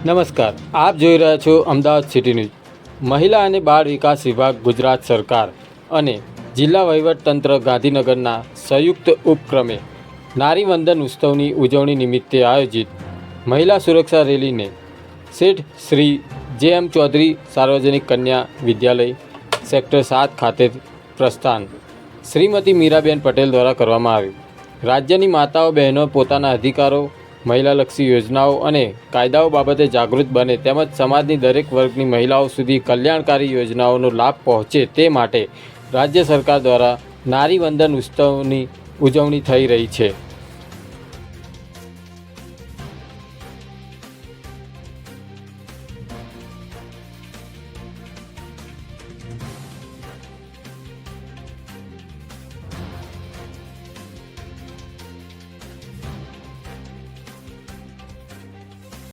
નમસ્કાર, આપ જોઈ રહ્યા છો અમદાવાદ સિટી ન્યૂઝ. મહિલા અને બાળ વિકાસ વિભાગ ગુજરાત સરકાર અને જિલ્લા વહીવટતંત્ર ગાંધીનગરના સંયુક્ત ઉપક્રમે નારી વંદન ઉત્સવની ઉજવણી નિમિત્તે આયોજિત મહિલા સુરક્ષા રેલીને શેઠ શ્રી જે.એમ. ચૌધરી સાર્વજનિક કન્યા વિદ્યાલય સેક્ટર 7 ખાતે પ્રસ્થાન શ્રીમતી મીરાબેન પટેલ દ્વારા કરવામાં આવ્યું. રાજ્યની માતાઓ બહેનો પોતાના અધિકારો, મહિલાલક્ષી યોજનાઓ અને કાયદાઓ બાબતે જાગૃત બને તેમજ સમાજની દરેક વર્ગની મહિલાઓ સુધી કલ્યાણકારી યોજનાઓનો લાભ પહોંચે તે માટે રાજ્ય સરકાર દ્વારા નારી વંદન ઉત્સવની ઉજવણી થઈ રહી છે.